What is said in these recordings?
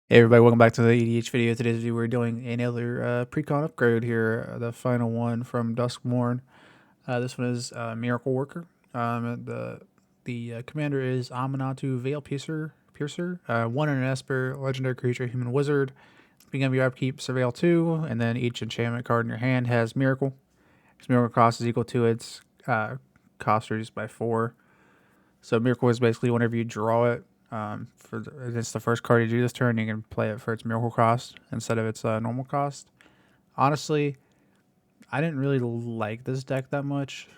Hey everybody, welcome back to the EDH video. Today's video we're doing another Precon upgrade here, the final one from Duskmourn. This one is Miracle Worker. The commander is Aminatou Veil Piercer. One in an Esper, legendary creature, human wizard. Beginning of your upkeep, Surveil 2, and then each enchantment card in your hand has Miracle. Its Miracle cost is equal to its cost reduced by 4. So Miracle is basically whenever you draw it, it's the first card you do this turn, you can play it for its miracle cost instead of its normal cost. Honestly, I didn't really like this deck that much.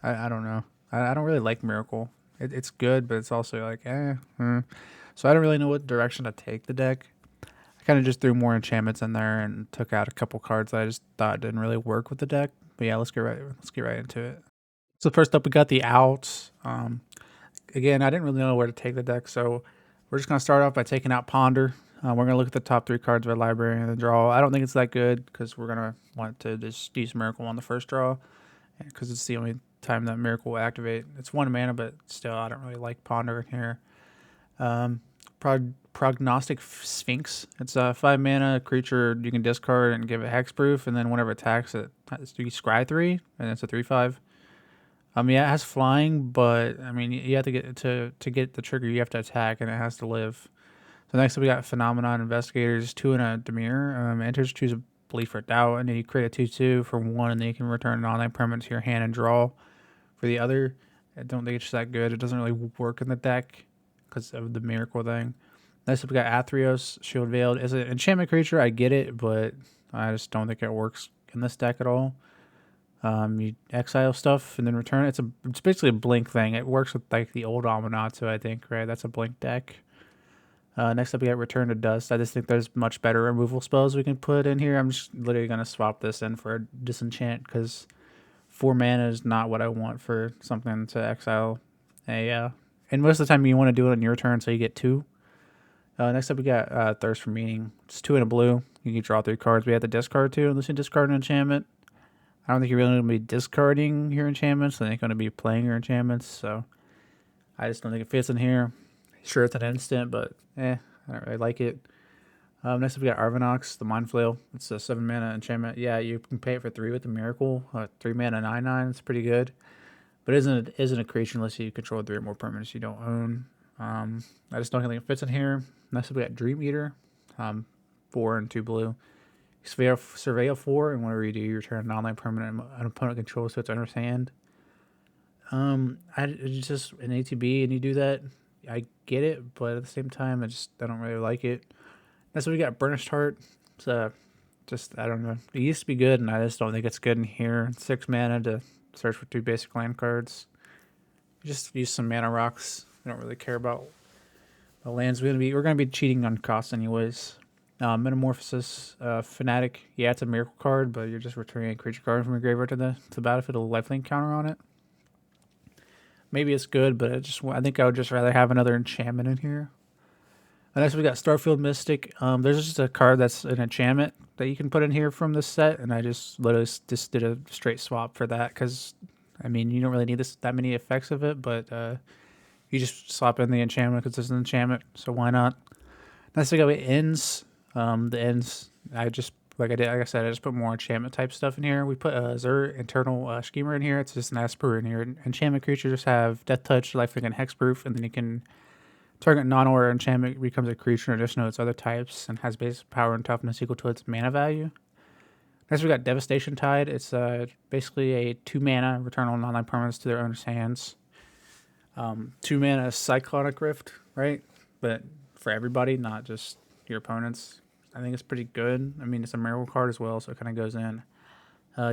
I don't know. I don't really like miracle. It's good, but it's also like So I don't really know what direction to take the deck. I kind of just threw more enchantments in there and took out a couple cards that I just thought didn't really work with the deck. But yeah, let's get right into it. So first up, we got the Outs. Again, I didn't really know where to take the deck, so we're just going to start off by taking out Ponder. We're going to look at the top 3 cards of our library and then draw. I don't think it's that good because we're going to want to just use Miracle on the first draw because it's the only time that Miracle will activate. It's 1 mana, but still, I don't really like Ponder here. Prognostic Sphinx. It's a 5 mana creature you can discard and give it hexproof, and then whenever it attacks, you scry 3, and it's a 3/5. Yeah, it has flying, but I mean, you have to get the trigger. You have to attack, and it has to live. So next up, we got Phenomenon Investigators, 2 and a Demir. Enters, choose a Belief or Doubt, and then you create a 2/2 for 1, and then you can return an online permanent to your hand and draw. For the other, I don't think it's that good. It doesn't really work in the deck because of the miracle thing. Next up, we got Athreos, Shield Veiled. As an enchantment creature, I get it, but I just don't think it works in this deck at all. You exile stuff and then return it. It's basically a blink thing. It works with like the old Aminatou, I think, right? That's a blink deck. Next up, we got Return to Dust. I just think there's much better removal spells we can put in here. I'm just literally going to swap this in for a Disenchant because 4 mana is not what I want for something to exile. And most of the time you want to do it on your turn so you get 2. Next up, we got Thirst for Meaning. It's 2 and a blue. You can draw 3 cards. We have to discard 2 unless you discard an enchantment. I don't think you're really going to be discarding your enchantments. I think you're going to be playing your enchantments. So I just don't think it fits in here. Sure, it's an instant, but I don't really like it. Next up, we got Arvinox, the Mind Flail. It's a 7 mana enchantment. Yeah, you can pay it for 3 with the Miracle. 3 mana 9/9. It's pretty good. But it isn't a creature unless you control 3 or more permanents you don't own. I just don't think it fits in here. Next up, we got Dream Eater. 4 and 2 blue. Surveil 4, and whenever you do, you return an online permanent an opponent controls to its owner's hand. It's just an ATB, and you do that. I get it, but at the same time, I don't really like it. That's what we got. Burnished Heart. It's I don't know. It used to be good, and I just don't think it's good in here. 6 mana to search for 2 basic land cards. Just use some mana rocks. I don't really care about the lands. We're gonna be cheating on costs anyways. Metamorphosis, Fanatic. Yeah, it's a miracle card, but you're just returning a creature card from your graveyard to the battlefield with a lifelink counter on it. Maybe it's good, but I think I would just rather have another enchantment in here. And next we got Starfield Mystic. There's just a card that's an enchantment that you can put in here from this set, and I just literally just did a straight swap for that because, I mean, you don't really need that many effects of it, but you just swap in the enchantment because it's an enchantment, so why not? Next we got Ends. The Ends, like I said, I just put more enchantment type stuff in here. We put a Zur Internal Schemer in here. It's just an Esper in here. Enchantment creatures have Death Touch, Lifelink, and Hexproof, and then you can target non-order enchantment becomes a creature in addition to its other types and has base power and toughness equal to its mana value. Next, we got Devastation Tide. It's basically a 2 mana return on online permanents to their owner's hands. 2 mana Cyclonic Rift, right? But for everybody, not just your opponents. I think it's pretty good. I mean, it's a miracle card as well, so it kind of goes in.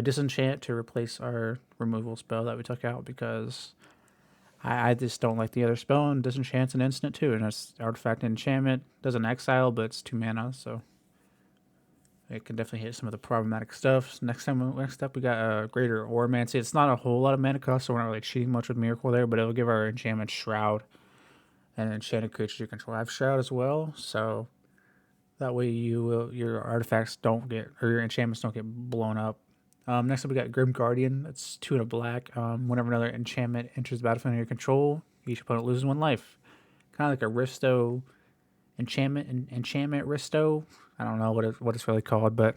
Disenchant to replace our removal spell that we took out because I just don't like the other spell, and Disenchant's an instant too, and it's Artifact Enchantment. Doesn't exile, but it's 2 mana, so it can definitely hit some of the problematic stuff. Next up, we got Greater Oromancy. It's not a whole lot of mana cost, so we're not really cheating much with Miracle there, but it'll give our enchantment Shroud, and enchanted creatures you control have Shroud as well, so that way your artifacts don't get, or your enchantments don't get blown up. Next up, we got Grim Guardian. That's 2 and a black. Whenever another enchantment enters the battlefield under your control, each opponent loses 1 life. Kind of like a Risto enchantment Risto. I don't know what it's really called, but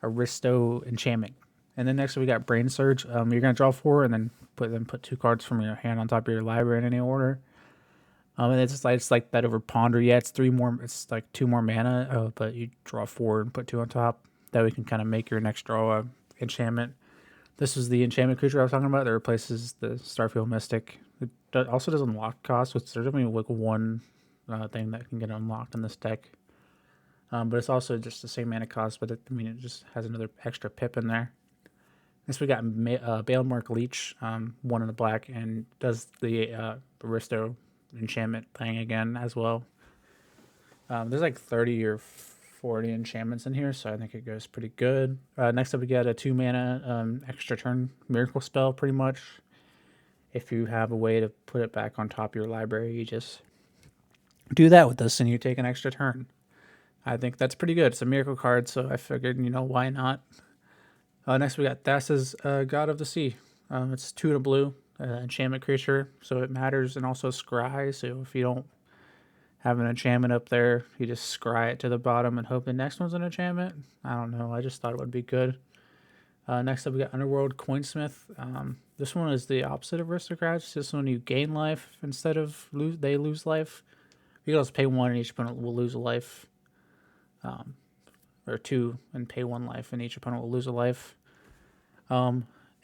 a Risto enchantment. And then next we got Brain Surge. You're gonna draw 4 and then put 2 cards from your hand on top of your library in any order. And it's like that over Ponder. Yeah, it's 3 more. It's like 2 more mana. But you draw 4 and put 2 on top. That way you can kind of make your next draw a enchantment. This is the enchantment creature I was talking about that replaces the Starfield Mystic. It also does unlock cost, which there's only like one thing that can get unlocked in this deck. But it's also just the same mana cost, but it just has another extra pip in there. Next we got Balemark Leech, 1 in the black, and does the Aristo enchantment thing again as well. There's like 30 or 40 enchantments in here, so I think it goes pretty good. Next up we got a 2 mana extra turn miracle spell, pretty much. If you have a way to put it back on top of your library, you just do that with this and you take an extra turn. I think that's pretty good. It's a miracle card, so I figured, why not? Next we got Thassa's God of the Sea. It's 2 in a blue, enchantment creature, so it matters, and also scry, so if you don't have an enchantment up there, you just scry it to the bottom and hope the next one's an enchantment. I don't know, I just thought it would be good. Next up we got Underworld Coinsmith. This one is the opposite of Aristocrats. This one you gain life instead of they lose life. You can also pay 1 and each opponent will lose a life. Or 2 and pay 1 life, and each opponent will lose a life.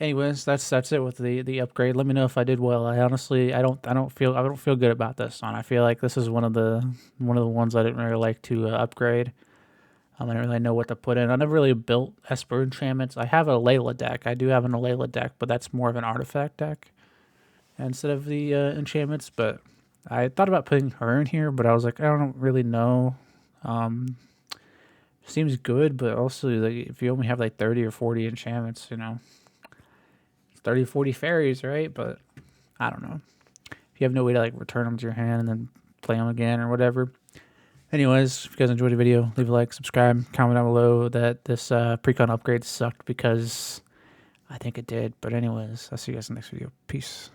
Anyways, that's it with the upgrade. Let me know if I did well. I honestly I don't feel good about this one. I feel like this is one of the ones I didn't really like to upgrade. I didn't really know what to put in. I never really built Esper enchantments. I have a Layla deck. I do have an Layla deck, but that's more of an artifact deck instead of the enchantments. But I thought about putting her in here, but I was like, I don't really know. Seems good, but also like if you only have like 30 or 40 enchantments, 30, 40 fairies, right? But I don't know. If you have no way to like return them to your hand and then play them again or whatever. Anyways, if you guys enjoyed the video, leave a like, subscribe, comment down below that this Precon upgrade sucked, because I think it did. But anyways, I'll see you guys in the next video. Peace.